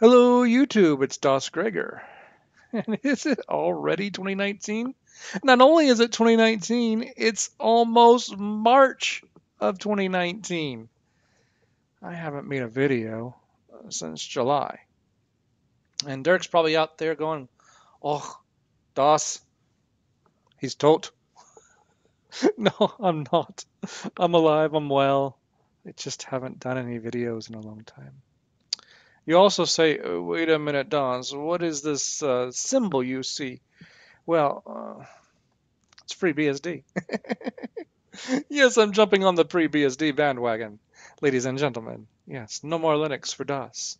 Hello, YouTube. It's DasGregor. And is it already 2019? Not only is it 2019, it's almost March of 2019. I haven't made a video since July. And Dirk's probably out there going, "Oh, Das, he's tot." No, I'm not. I'm alive, I'm well. I just haven't done any videos in a long time. You also say, wait a minute, Das, what is this symbol you see? Well, it's FreeBSD. Yes, I'm jumping on the FreeBSD bandwagon, ladies and gentlemen. Yes, no more Linux for DOS.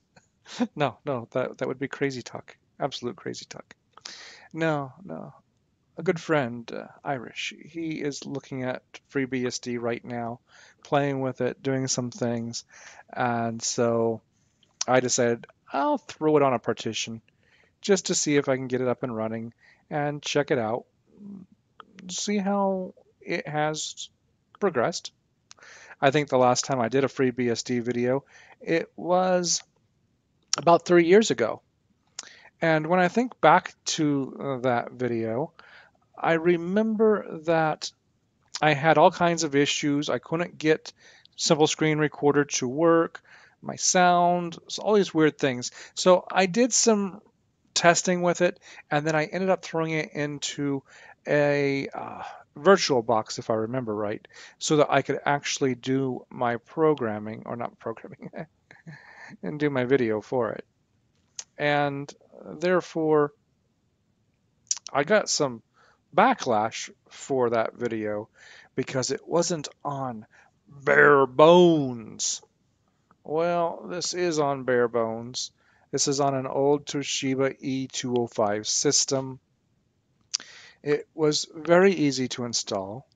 No, that would be crazy talk. Absolute crazy talk. No. A good friend, Irish, he is looking at FreeBSD right now, playing with it, doing some things, and so I decided I'll throw it on a partition just to see if I can get it up and running and check it out, see how it has progressed. I think the last time I did a FreeBSD video, it was about 3 years ago. And when I think back to that video, I remember that I had all kinds of issues. I couldn't get Simple Screen Recorder to work, my sound, all these weird things. So I did some testing with it, and then I ended up throwing it into a virtual box, if I remember right, so that I could actually do my programming, or not programming, and do my video for it. And therefore, I got some backlash for that video because it wasn't on bare bones. Well, this is on bare bones. This is on an old Toshiba E205 system. It was very easy to install.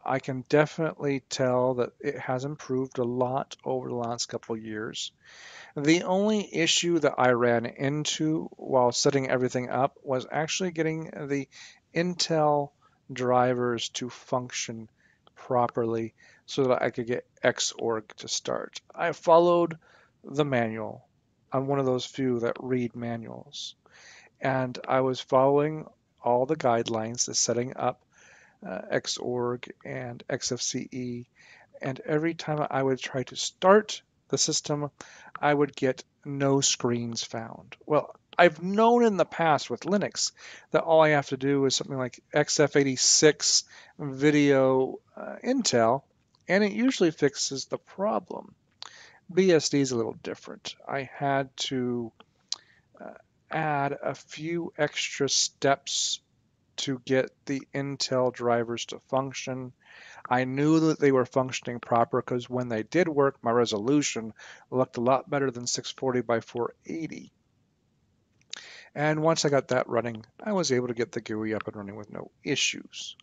I can definitely tell that it has improved a lot over the last couple years. The only issue that I ran into while setting everything up was actually getting the Intel drivers to function properly so that I could get Xorg to start. I followed the manual. I'm one of those few that read manuals. And I was following all the guidelines to setting up Xorg and XFCE. And every time I would try to start the system, I would get no screens found. Well, I've known in the past with Linux that all I have to do is something like XF86 video Intel, and it usually fixes the problem. BSD is a little different. I had to add a few extra steps to get the Intel drivers to function. I knew that they were functioning proper because when they did work, my resolution looked a lot better than 640 by 480. And once I got that running, I was able to get the GUI up and running with no issues.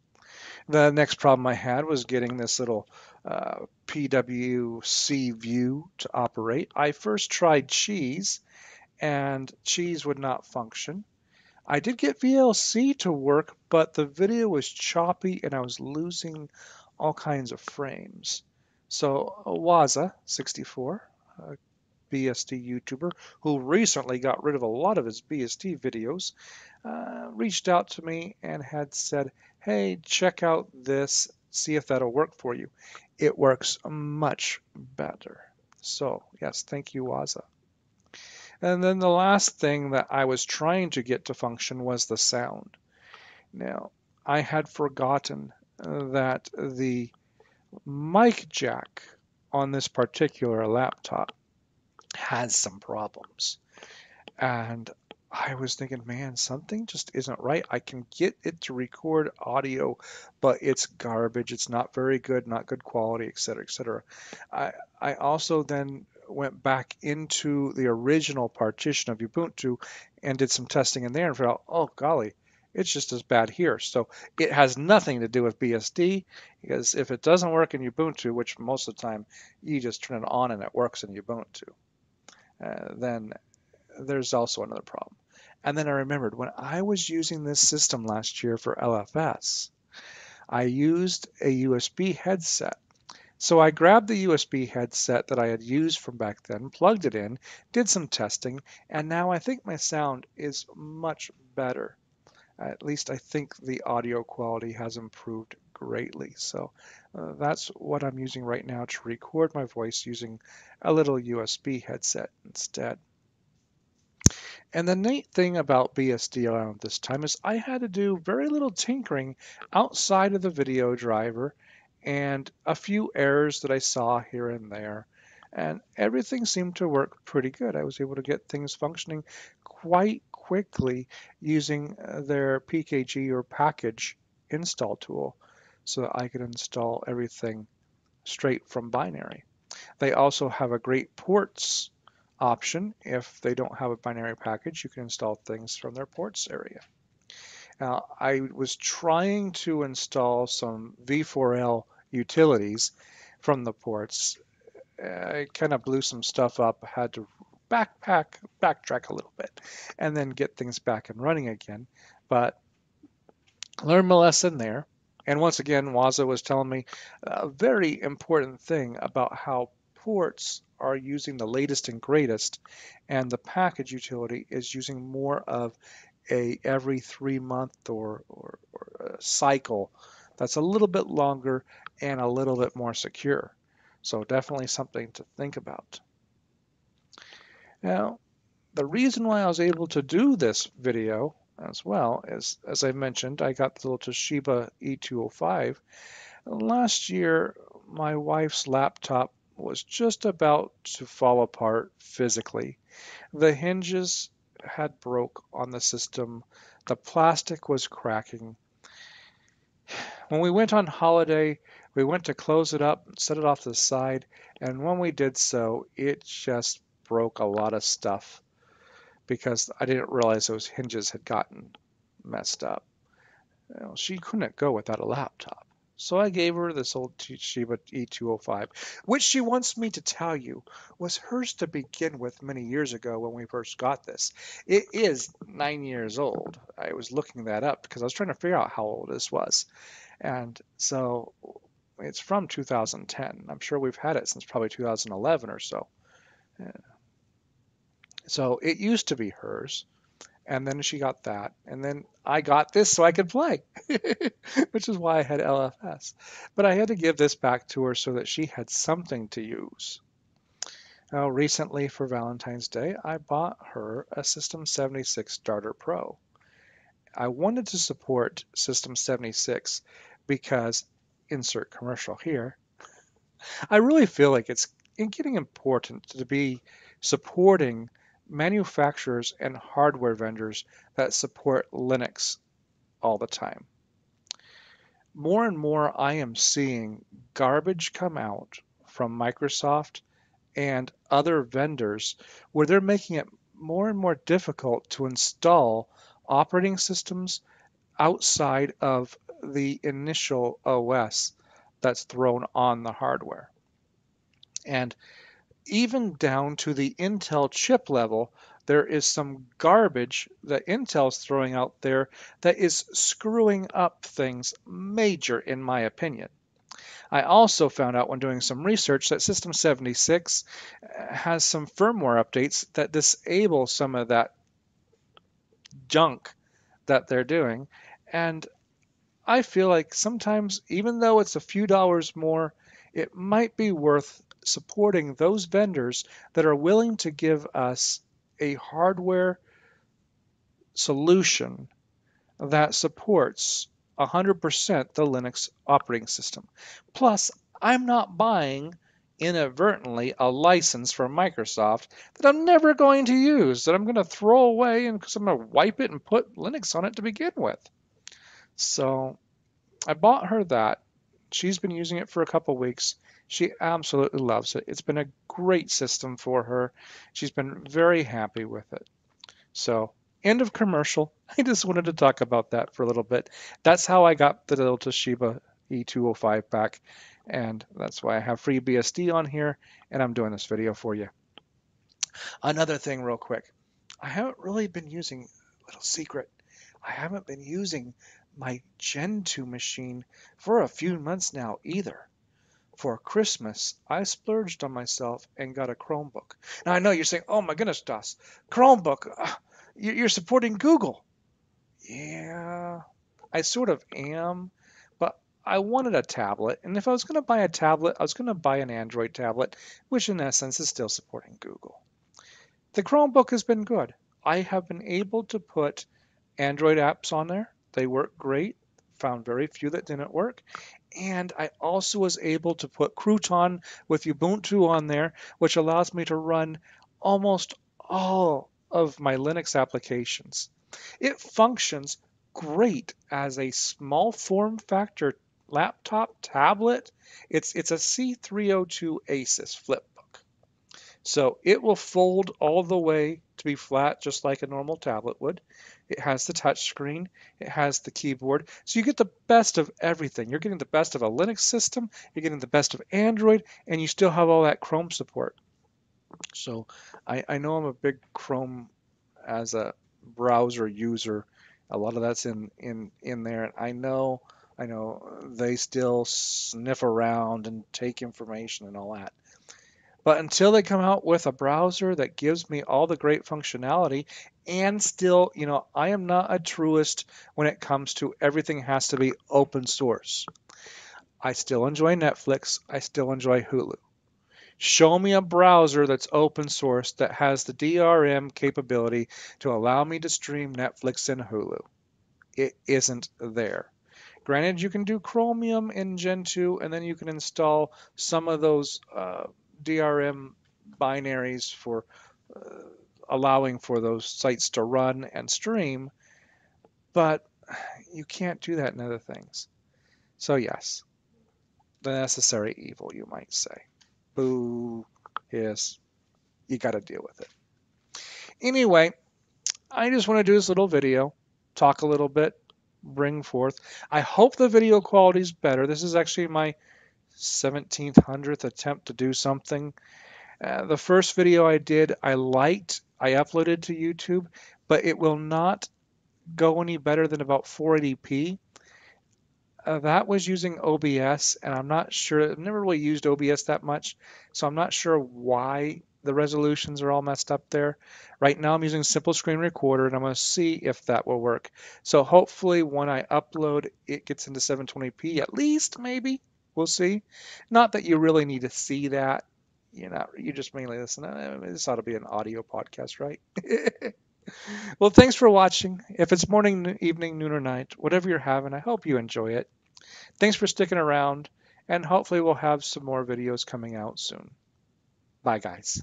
The next problem I had was getting this little PWC view to operate. I first tried Cheese, and Cheese would not function. I did get VLC to work, but the video was choppy and I was losing all kinds of frames. So Waza64, a BSD YouTuber who recently got rid of a lot of his BSD videos, reached out to me and had said, hey, check out this, see if that'll work for you. It works much better. So yes, thank you, Waza. And then the last thing that I was trying to get to function was the sound. Now, I had forgotten that the mic jack on this particular laptop has some problems. And I was thinking, man, something just isn't right. I can get it to record audio, but it's garbage. It's not very good, not good quality, etc., etc. I also then went back into the original partition of Ubuntu and did some testing in there and found out, oh golly, it's just as bad here. So it has nothing to do with BSD, because if it doesn't work in Ubuntu, which most of the time you just turn it on and it works in Ubuntu, then there's also another problem. And then I remembered when I was using this system last year for LFS, I used a USB headset So I grabbed the USB headset that I had used from back then, plugged it in, did some testing, and now I think my sound is much better. At least I think the audio quality has improved greatly. So that's what I'm using right now to record my voice using a little USB headset instead. And the neat thing about BSD around this time is I had to do very little tinkering outside of the video driver and a few errors that I saw here and there. And everything seemed to work pretty good. I was able to get things functioning quite quickly using their PKG or package install tool so that I could install everything straight from binary. They also have a great ports option. If they don't have a binary package, you can install things from their ports area. Now, I was trying to install some V4L utilities from the ports. I kind of blew some stuff up, had to backtrack a little bit, and then get things back and running again. But learned my lesson there. And once again, Waza was telling me a very important thing about how ports are using the latest and greatest, and the package utility is using more of a every 3 month or a cycle that's a little bit longer and a little bit more secure. So definitely something to think about. Now, the reason why I was able to do this video as well is, as I mentioned, I got the little Toshiba E205. Last year, my wife's laptop was just about to fall apart physically. The hinges had broke on the system. The plastic was cracking. When we went on holiday, we went to close it up, set it off to the side, and when we did so, it just broke a lot of stuff because I didn't realize those hinges had gotten messed up. She couldn't go without a laptop. So I gave her this old Toshiba E205, which she wants me to tell you was hers to begin with many years ago when we first got this. It is 9 years old. I was looking that up because I was trying to figure out how old this was. And so it's from 2010. I'm sure we've had it since probably 2011 or so. So it used to be hers. And then she got that. And then I got this so I could play, which is why I had LFS. But I had to give this back to her so that she had something to use. Now, recently for Valentine's Day, I bought her a System 76 Starter Pro. I wanted to support System 76 because, insert commercial here, I really feel like it's getting important to be supporting manufacturers and hardware vendors that support Linux all the time. More and more, I am seeing garbage come out from Microsoft and other vendors where they're making it more and more difficult to install operating systems outside of the initial OS that's thrown on the hardware. And even down to the Intel chip level, there is some garbage that Intel's throwing out there that is screwing up things major, in my opinion. I also found out when doing some research that System 76 has some firmware updates that disable some of that junk that they're doing. And I feel like sometimes, even though it's a few dollars more, it might be worth supporting those vendors that are willing to give us a hardware solution that supports 100% the Linux operating system. Plus, I'm not buying inadvertently a license from Microsoft that I'm never going to use, that I'm going to throw away and because I'm going to wipe it and put Linux on it to begin with. So I bought her that. She's been using it for a couple weeks. She absolutely loves it. It's been a great system for her. She's been very happy with it. So, end of commercial. I just wanted to talk about that for a little bit. That's how I got the little Toshiba E205 back, and that's why I have FreeBSD on here, and I'm doing this video for you. Another thing real quick. I haven't really been using, little secret, I haven't been using my Gen 2 machine for a few months now either. For Christmas, I splurged on myself and got a Chromebook. Now I know you're saying, "Oh my goodness, Das, Chromebook, you're supporting Google." Yeah, I sort of am, but I wanted a tablet, and if I was going to buy a tablet, I was going to buy an Android tablet, which in essence is still supporting Google. The Chromebook has been good. I have been able to put Android apps on there. They work great. Found very few that didn't work. And I also was able to put Crouton with Ubuntu on there, which allows me to run almost all of my Linux applications. It functions great as a small form factor laptop tablet. It's a C302 Asus flipbook. So it will fold all the way to be flat just like a normal tablet would. It has the touch screen, it has the keyboard. So you get the best of everything. You're getting the best of a Linux system, you're getting the best of Android, and you still have all that Chrome support. So I know I'm a big Chrome as a browser user. A lot of that's in there. And I know they still sniff around and take information and all that. But until they come out with a browser that gives me all the great functionality and still, I am not a truist when it comes to everything has to be open source. I still enjoy Netflix. I still enjoy Hulu. Show me a browser that's open source that has the DRM capability to allow me to stream Netflix and Hulu. It isn't there. Granted, you can do Chromium in Gen 2, and then you can install some of those DRM binaries for uh, allowing for those sites to run and stream, but you can't do that in other things. So yes, the necessary evil, you might say. Boo, hiss, you got to deal with it. Anyway, I just want to do this little video, talk a little bit, bring forth. I hope the video quality is better. This is actually my 1700th attempt to do something. The first video I did, I liked. I uploaded to YouTube, but it will not go any better than about 480p. That was using OBS, and I'm not sure. I've never really used OBS that much, so I'm not sure why the resolutions are all messed up there. Right now I'm using Simple Screen Recorder, and I'm going to see if that will work. So hopefully when I upload, it gets into 720p at least, maybe. We'll see. Not that you really need to see that. You just mainly listen. This ought to be an audio podcast, right? Well, thanks for watching. If it's morning, evening, noon, or night, whatever you're having, I hope you enjoy it. Thanks for sticking around, and hopefully we'll have some more videos coming out soon. Bye, guys.